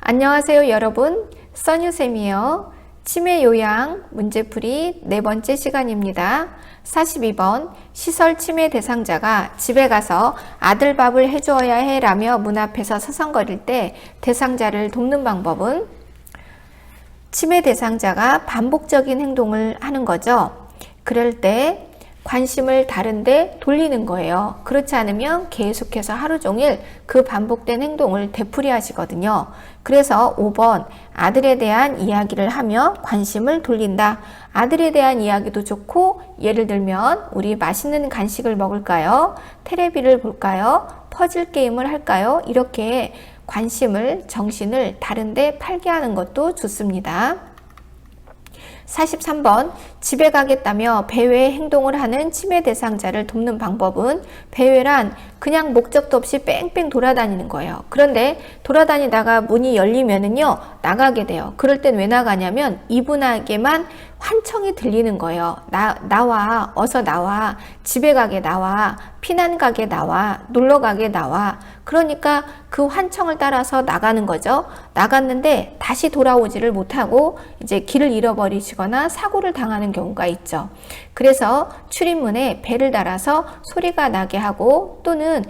안녕하세요 여러분, 써뉴쌤이에요. 치매 요양 문제풀이 네 번째 시간입니다. 42번 시설 치매 대상자가 집에 가서 아들 밥을 해주어야 해 라며 문 앞에서 서성거릴 때 대상자를 돕는 방법은? 치매 대상자가 반복적인 행동을 하는 거죠. 그럴 때 관심을 다른 데 돌리는 거예요. 그렇지 않으면 계속해서 하루 종일 그 반복된 행동을 되풀이하시거든요. 그래서 5번 아들에 대한 이야기를 하며 관심을 돌린다. 아들에 대한 이야기도 좋고, 예를 들면 우리 맛있는 간식을 먹을까요? 테레비를 볼까요? 퍼즐 게임을 할까요? 이렇게 관심을, 정신을 다른 데 팔게 하는 것도 좋습니다. 43번 집에 가겠다며 배회의 행동을 하는 치매 대상자를 돕는 방법은? 배회란 그냥 목적도 없이 뺑뺑 돌아다니는 거예요. 그런데 돌아다니다가 문이 열리면은요 나가게 돼요. 그럴 땐 왜 나가냐면 이분에게만 환청이 들리는 거예요. 나와, 어서 나와, 집에 가게 나와, 피난 가게 나와, 놀러 가게 나와. 그러니까 그 환청을 따라서 나가는 거죠. 나갔는데 다시 돌아오지를 못하고 이제 길을 잃어버리시거나 사고를 당하는 경우가 있죠. 그래서 출입문에 벨을 달아서 소리가 나게 하고, 또는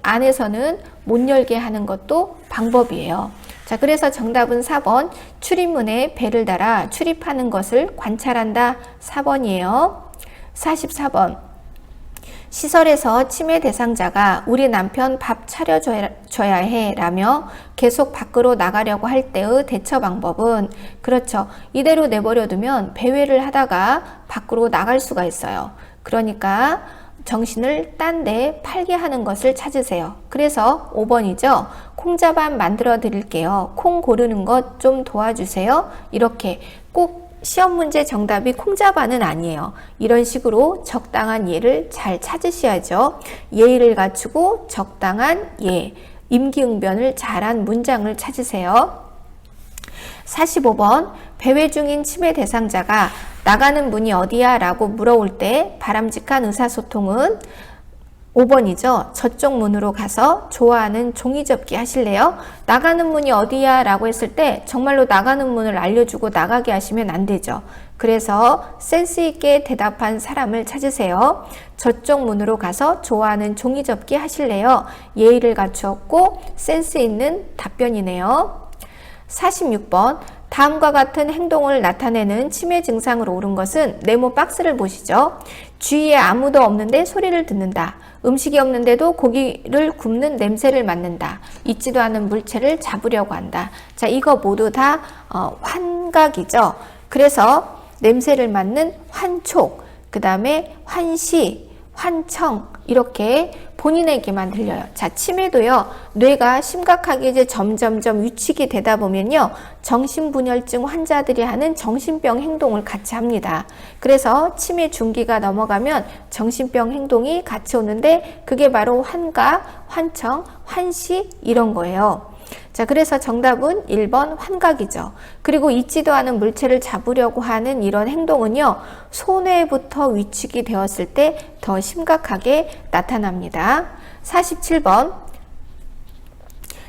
안에서는 못 열게 하는 것도 방법이에요. 자, 그래서 정답은 4번 출입문에 벨을 달아 출입하는 것을 관찰한다. 4번이에요. 44번 시설에서 치매 대상자가 우리 남편 밥 차려줘야 해 라며 계속 밖으로 나가려고 할 때의 대처 방법은? 그렇죠. 이대로 내버려두면 배회를 하다가 밖으로 나갈 수가 있어요. 그러니까 정신을 딴 데 팔게 하는 것을 찾으세요. 그래서 5번이죠. 콩자반 만들어 드릴게요. 콩 고르는 것 좀 도와주세요. 이렇게 꼭 시험 문제 정답이 콩자반은 아니에요. 이런 식으로 적당한 예를 잘 찾으셔야죠. 예의를 갖추고 적당한 예, 임기응변을 잘한 문장을 찾으세요. 45번 배회 중인 치매 대상자가 나가는 문이 어디야? 라고 물어올 때 바람직한 의사소통은? 5번이죠. 저쪽 문으로 가서 좋아하는 종이접기 하실래요? 나가는 문이 어디야? 라고 했을 때 정말로 나가는 문을 알려주고 나가게 하시면 안 되죠. 그래서 센스 있게 대답한 사람을 찾으세요. 저쪽 문으로 가서 좋아하는 종이접기 하실래요? 예의를 갖추었고 센스 있는 답변이네요. 46번 다음과 같은 행동을 나타내는 치매 증상으로 옳은 것은? 네모 박스를 보시죠. 주위에 아무도 없는데 소리를 듣는다. 음식이 없는데도 고기를 굽는 냄새를 맡는다. 있지도 않은 물체를 잡으려고 한다. 자, 이거 모두 다 환각이죠. 그래서 냄새를 맡는 환촉, 그 다음에 환시, 환청, 이렇게 본인에게만 들려요. 자, 치매도요, 뇌가 심각하게 이제 점점점 위축이 되다 보면요, 정신분열증 환자들이 하는 정신병 행동을 같이 합니다. 그래서 치매 중기가 넘어가면 정신병 행동이 같이 오는데, 그게 바로 환각, 환청, 환시, 이런 거예요. 자, 그래서 정답은 1번 환각이죠. 그리고 있지도 않은 물체를 잡으려고 하는 이런 행동은요, 손해부터 위축이 되었을 때 더 심각하게 나타납니다. 47번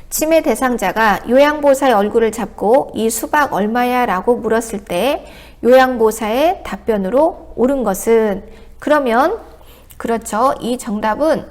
치매 대상자가 요양보호사의 얼굴을 잡고 이 수박 얼마야? 라고 물었을 때 요양보호사의 답변으로 옳은 것은? 그러면 그렇죠. 이 정답은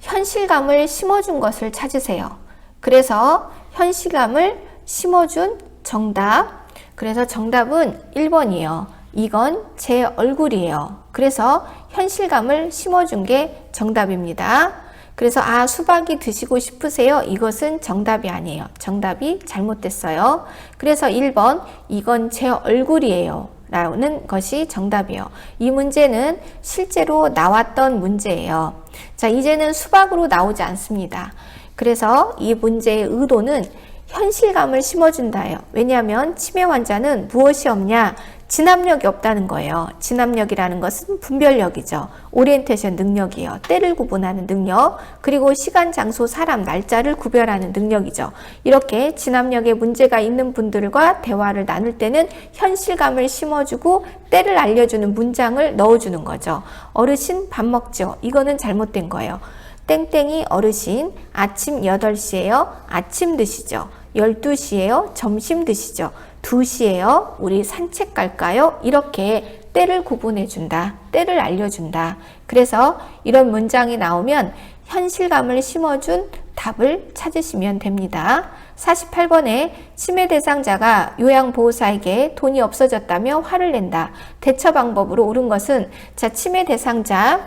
현실감을 심어준 것을 찾으세요. 그래서 현실감을 심어준 정답. 그래서 정답은 1번이에요. 이건 제 얼굴이에요. 그래서 현실감을 심어준 게 정답입니다. 그래서 수박이 드시고 싶으세요? 이것은 정답이 아니에요. 정답이 잘못됐어요. 그래서 1번 이건 제 얼굴이에요 라는 것이 정답이에요. 이 문제는 실제로 나왔던 문제예요. 자, 이제는 수박으로 나오지 않습니다. 그래서 이 문제의 의도는 현실감을 심어준다예요. 왜냐하면 치매 환자는 무엇이 없냐? 진압력이 없다는 거예요. 진압력이라는 것은 분별력이죠. 오리엔테이션 능력이에요. 때를 구분하는 능력, 그리고 시간, 장소, 사람, 날짜를 구별하는 능력이죠. 이렇게 진압력에 문제가 있는 분들과 대화를 나눌 때는 현실감을 심어주고 때를 알려주는 문장을 넣어주는 거죠. 어르신 밥 먹죠? 이거는 잘못된 거예요. 땡땡이 어르신 아침 8시에요. 아침 드시죠. 12시에요? 점심 드시죠? 2시에요? 우리 산책 갈까요? 이렇게 때를 구분해 준다. 때를 알려준다. 그래서 이런 문장이 나오면 현실감을 심어준 답을 찾으시면 됩니다. 48번에 치매 대상자가 요양보호사에게 돈이 없어졌다며 화를 낸다. 대처 방법으로 옳은 것은 자, 치매 대상자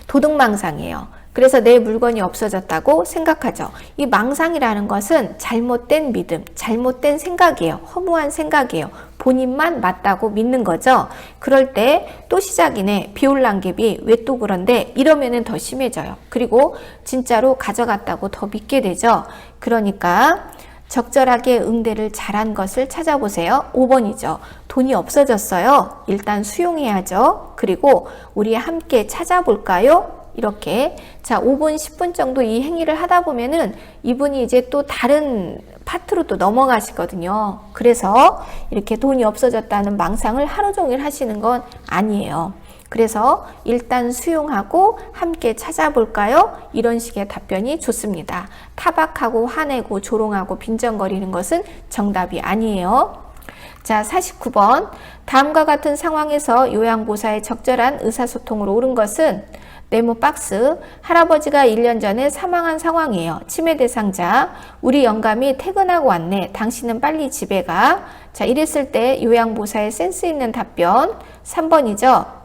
도둑망상이에요. 그래서 내 물건이 없어졌다고 생각하죠. 이 망상이라는 것은 잘못된 믿음, 잘못된 생각이에요. 허무한 생각이에요. 본인만 맞다고 믿는 거죠. 그럴 때 또 시작이네. 비올랑개비 왜 또 그런데 이러면은 더 심해져요. 그리고 진짜로 가져갔다고 더 믿게 되죠. 그러니까 적절하게 응대를 잘한 것을 찾아보세요. 5번이죠. 돈이 없어졌어요. 일단 수용해야죠. 그리고 우리 함께 찾아볼까요? 이렇게 자 5분 10분 정도 이 행위를 하다 보면은 이분이 이제 또 다른 파트로 또 넘어가시거든요. 그래서 이렇게 돈이 없어졌다는 망상을 하루 종일 하시는 건 아니에요. 그래서 일단 수용하고 함께 찾아볼까요? 이런 식의 답변이 좋습니다. 타박하고 화내고 조롱하고 빈정거리는 것은 정답이 아니에요. 자, 49번. 다음과 같은 상황에서 요양보호사의 적절한 의사소통으로 옳은 것은 네모 박스. 할아버지가 1년 전에 사망한 상황이에요. 치매 대상자. 우리 영감이 퇴근하고 왔네. 당신은 빨리 집에 가. 자, 이랬을 때 요양보호사의 센스 있는 답변 3번이죠.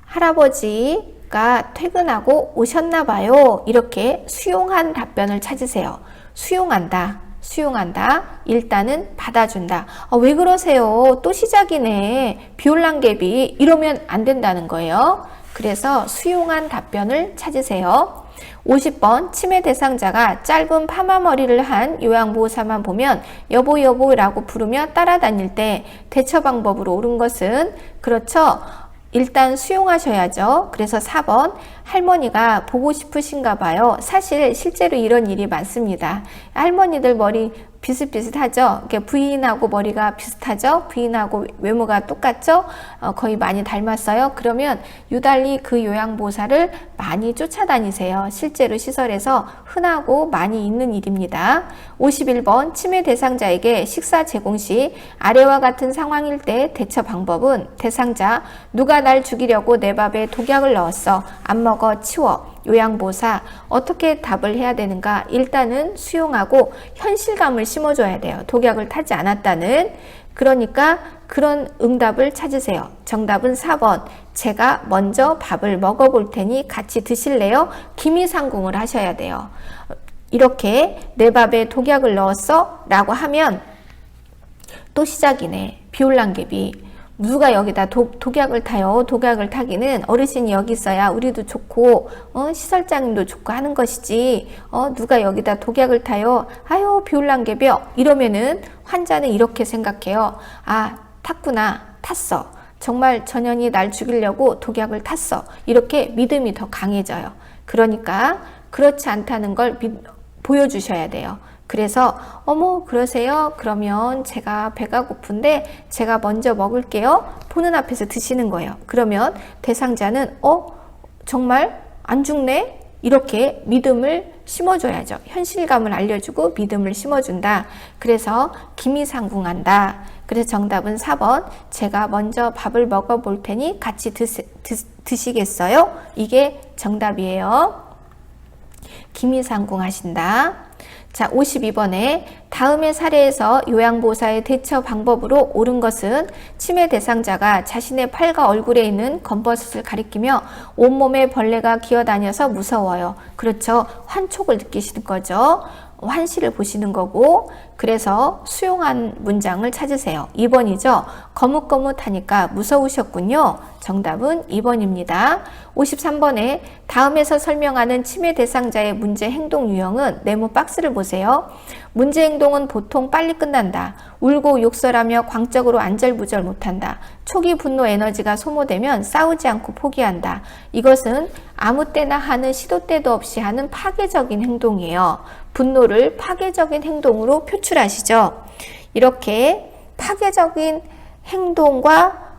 할아버지가 퇴근하고 오셨나 봐요. 이렇게 수용한 답변을 찾으세요. 수용한다. 수용한다. 일단은 받아준다. 왜 그러세요? 또 시작이네. 비올랑개비 이러면 안 된다는 거예요. 그래서 수용한 답변을 찾으세요. 50번 치매 대상자가 짧은 파마 머리를 한 요양보호사만 보면 여보 여보라고 부르며 따라다닐 때 대처 방법으로 옳은 것은 그렇죠. 일단 수용하셔야죠. 그래서 4번 할머니가 보고 싶으신가 봐요. 사실 실제로 이런 일이 많습니다. 할머니들 머리 비슷비슷하죠. 부인하고 머리가 비슷하죠. 부인하고 외모가 똑같죠. 거의 많이 닮았어요. 그러면 유달리 그 요양보호사를 많이 쫓아다니세요. 실제로 시설에서 흔하고 많이 있는 일입니다. 51번 치매 대상자에게 식사 제공 시 아래와 같은 상황일 때 대처 방법은 대상자 누가 날 죽이려고 내 밥에 독약을 넣었어. 안 먹어 치워. 요양보호사 어떻게 답을 해야 되는가? 일단은 수용하고 현실감을 심어줘야 돼요. 독약을 타지 않았다는. 그러니까 그런 응답을 찾으세요. 정답은 4번. 제가 먼저 밥을 먹어볼 테니 같이 드실래요? 기미상궁을 하셔야 돼요. 이렇게 내 밥에 독약을 넣었어? 라고 하면 또 시작이네. 비올랑개비. 누가 여기다 독약을 타요. 독약을 타기는 어르신이 여기 있어야 우리도 좋고 시설장님도 좋고 하는 것이지 누가 여기다 독약을 타요. 아유 비올랑개비요. 이러면은 환자는 이렇게 생각해요. 아 탔구나. 탔어. 정말 전현이 날 죽이려고 독약을 탔어. 이렇게 믿음이 더 강해져요. 그러니까 그렇지 않다는 걸 보여주셔야 돼요. 그래서 어머 그러세요? 그러면 제가 배가 고픈데 제가 먼저 먹을게요. 보는 앞에서 드시는 거예요. 그러면 대상자는 정말 안 죽네? 이렇게 믿음을 심어줘야죠. 현실감을 알려주고 믿음을 심어준다. 그래서 기미상궁한다. 그래서 정답은 4번. 제가 먼저 밥을 먹어볼 테니 같이 드시겠어요? 이게 정답이에요. 기미상궁하신다. 자, 52번에 다음의 사례에서 요양보호사의 대처 방법으로 옳은 것은 치매 대상자가 자신의 팔과 얼굴에 있는 검버섯을 가리키며 온몸에 벌레가 기어다녀서 무서워요. 그렇죠. 환촉을 느끼시는 거죠. 환시를 보시는 거고 그래서 수용한 문장을 찾으세요. 2번이죠. 거뭇거뭇하니까 무서우셨군요. 정답은 2번입니다. 53번에 다음에서 설명하는 치매 대상자의 문제 행동 유형은 네모 박스를 보세요. 문제 행동은 보통 빨리 끝난다. 울고 욕설하며 광적으로 안절부절 못한다. 초기 분노 에너지가 소모되면 싸우지 않고 포기한다. 이것은 아무 때나 하는 시도 때도 없이 하는 파괴적인 행동이에요. 분노를 파괴적인 행동으로 표출하시죠. 이렇게 파괴적인 행동과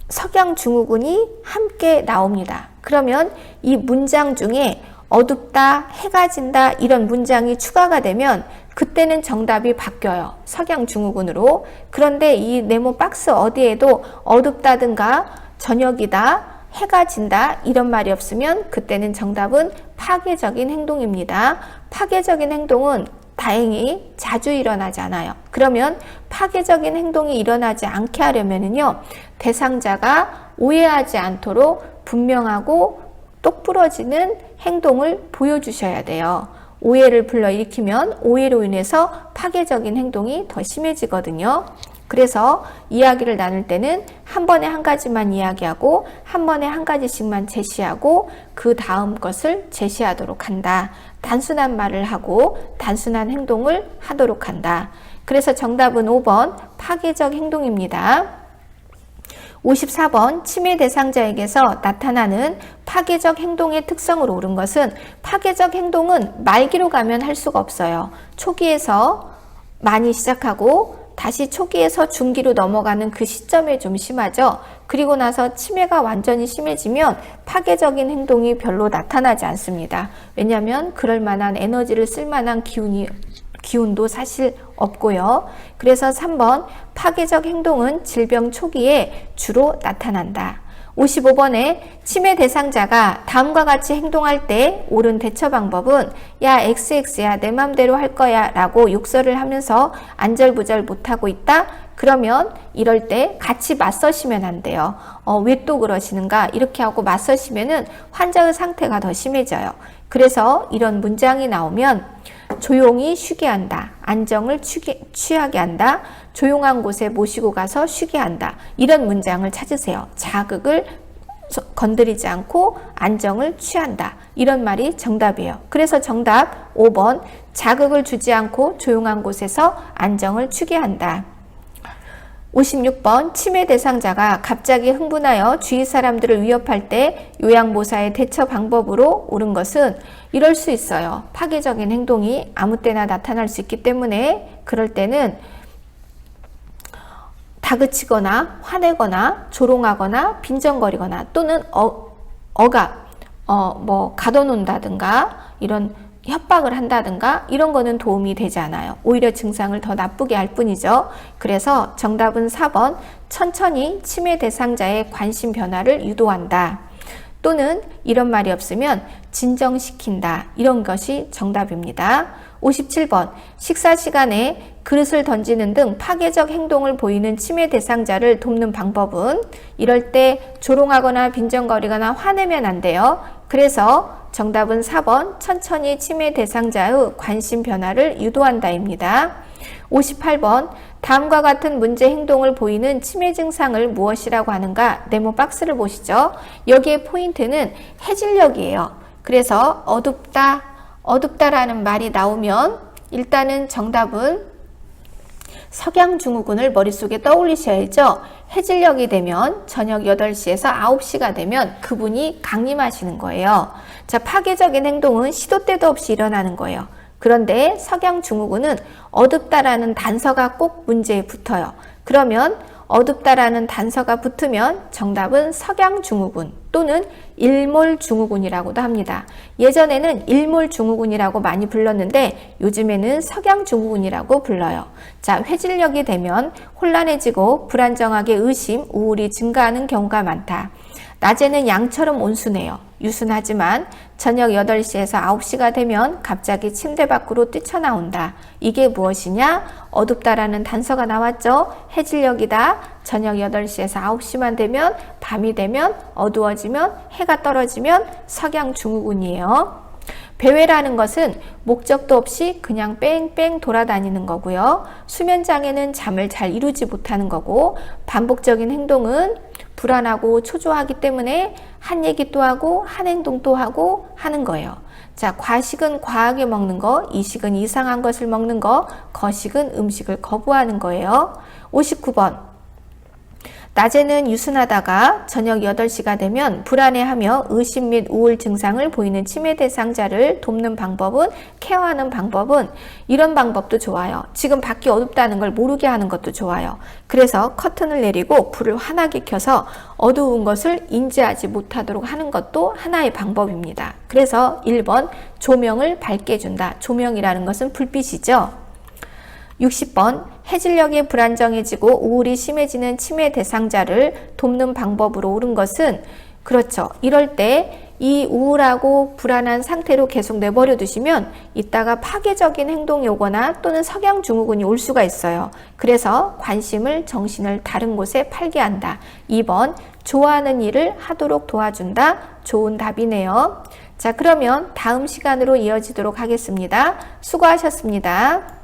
석양증후군이 함께 나옵니다. 그러면 이 문장 중에 어둡다, 해가 진다 이런 문장이 추가가 되면 그때는 정답이 바뀌어요. 석양증후군으로. 그런데 이 네모 박스 어디에도 어둡다든가 저녁이다, 해가 진다 이런 말이 없으면 그때는 정답은 파괴적인 행동입니다. 파괴적인 행동은 다행히 자주 일어나지 않아요. 그러면 파괴적인 행동이 일어나지 않게 하려면요, 대상자가 오해하지 않도록 분명하고 똑부러지는 행동을 보여주셔야 돼요. 오해를 불러일으키면 오해로 인해서 파괴적인 행동이 더 심해지거든요. 그래서 이야기를 나눌 때는 한 번에 한 가지만 이야기하고 한 번에 한 가지씩만 제시하고 그 다음 것을 제시하도록 한다. 단순한 말을 하고 단순한 행동을 하도록 한다. 그래서 정답은 5번 파괴적 행동입니다. 54번 침해 대상자에게서 나타나는 파괴적 행동의 특성으로 옳은 것은 파괴적 행동은 말기로 가면 할 수가 없어요. 초기에서 많이 시작하고 다시 초기에서 중기로 넘어가는 그 시점에 좀 심하죠. 그리고 나서 치매가 완전히 심해지면 파괴적인 행동이 별로 나타나지 않습니다. 왜냐하면 그럴 만한 에너지를 쓸 만한 기운도 사실 없고요. 그래서 3번 파괴적 행동은 질병 초기에 주로 나타난다. 55번에 치매 대상자가 다음과 같이 행동할 때 옳은 대처 방법은 야 XX야 내 맘대로 할 거야 라고 욕설을 하면서 안절부절 못하고 있다? 그러면 이럴 때 같이 맞서시면 안 돼요. 왜 또 그러시는가? 이렇게 하고 맞서시면은 환자의 상태가 더 심해져요. 그래서 이런 문장이 나오면 조용히 쉬게 한다. 안정을 취하게 한다. 조용한 곳에 모시고 가서 쉬게 한다. 이런 문장을 찾으세요. 자극을 건드리지 않고 안정을 취한다. 이런 말이 정답이에요. 그래서 정답 5번 자극을 주지 않고 조용한 곳에서 안정을 취게 한다. 56번 치매 대상자가 갑자기 흥분하여 주위 사람들을 위협할 때 요양보사의 대처 방법으로 옳은 것은 이럴 수 있어요. 파괴적인 행동이 아무 때나 나타날 수 있기 때문에 그럴 때는 다그치거나 화내거나 조롱하거나 빈정거리거나 또는 가둬놓는다든가 이런 협박을 한다든가 이런 거는 도움이 되지 않아요. 오히려 증상을 더 나쁘게 할 뿐이죠. 그래서 정답은 4번 천천히 치매 대상자의 관심 변화를 유도한다. 또는 이런 말이 없으면 진정시킨다. 이런 것이 정답입니다. 57번 식사 시간에 그릇을 던지는 등 파괴적 행동을 보이는 치매 대상자를 돕는 방법은 이럴 때 조롱하거나 빈정거리거나 화내면 안 돼요. 그래서 정답은 4번 천천히 치매 대상자의 관심 변화를 유도한다입니다. 58번 다음과 같은 문제 행동을 보이는 치매 증상을 무엇이라고 하는가? 네모 박스를 보시죠. 여기에 포인트는 해질녘이에요. 그래서 어둡다라는 말이 나오면 일단은 정답은 석양증후군을 머릿속에 떠올리셔야죠. 해질녘이 되면 저녁 8시에서 9시가 되면 그분이 강림하시는 거예요. 자, 파괴적인 행동은 시도 때도 없이 일어나는 거예요. 그런데 석양증후군은 어둡다라는 단서가 꼭 문제에 붙어요. 그러면 어둡다라는 단서가 붙으면 정답은 석양증후군 또는 일몰증후군이라고도 합니다. 예전에는 일몰증후군이라고 많이 불렀는데 요즘에는 석양증후군이라고 불러요. 자, 회질녘이 되면 혼란해지고 불안정하게 의심, 우울이 증가하는 경우가 많다. 낮에는 양처럼 온순해요. 유순하지만 저녁 8시에서 9시가 되면 갑자기 침대 밖으로 뛰쳐나온다. 이게 무엇이냐? 어둡다라는 단서가 나왔죠? 해질녘이다. 저녁 8시에서 9시만 되면 밤이 되면 어두워지면 해가 떨어지면 석양증후군이에요. 배회라는 것은 목적도 없이 그냥 뺑뺑 돌아다니는 거고요. 수면장애는 잠을 잘 이루지 못하는 거고 반복적인 행동은 불안하고 초조하기 때문에 한 얘기 또 하고 한 행동 또 하고 하는 거예요. 자, 과식은 과하게 먹는 거, 이식은 이상한 것을 먹는 거, 거식은 음식을 거부하는 거예요. 59번 낮에는 유순하다가 저녁 8시가 되면 불안해하며 의심 및 우울 증상을 보이는 치매 대상자를 돕는 방법은, 케어하는 방법은 이런 방법도 좋아요. 지금 밖이 어둡다는 걸 모르게 하는 것도 좋아요. 그래서 커튼을 내리고 불을 환하게 켜서 어두운 것을 인지하지 못하도록 하는 것도 하나의 방법입니다. 그래서 그래서 1번 조명을 밝게 해준다. 조명이라는 것은 불빛이죠. 60번 해질녘이 불안정해지고 우울이 심해지는 치매 대상자를 돕는 방법으로 옳은 것은 그렇죠. 이럴 때 이 우울하고 불안한 상태로 계속 내버려 두시면 이따가 파괴적인 행동이 오거나 또는 석양증후군이 올 수가 있어요. 그래서 관심을, 정신을 다른 곳에 팔게 한다. 2번 좋아하는 일을 하도록 도와준다. 좋은 답이네요. 자, 그러면 다음 시간으로 이어지도록 하겠습니다. 수고하셨습니다.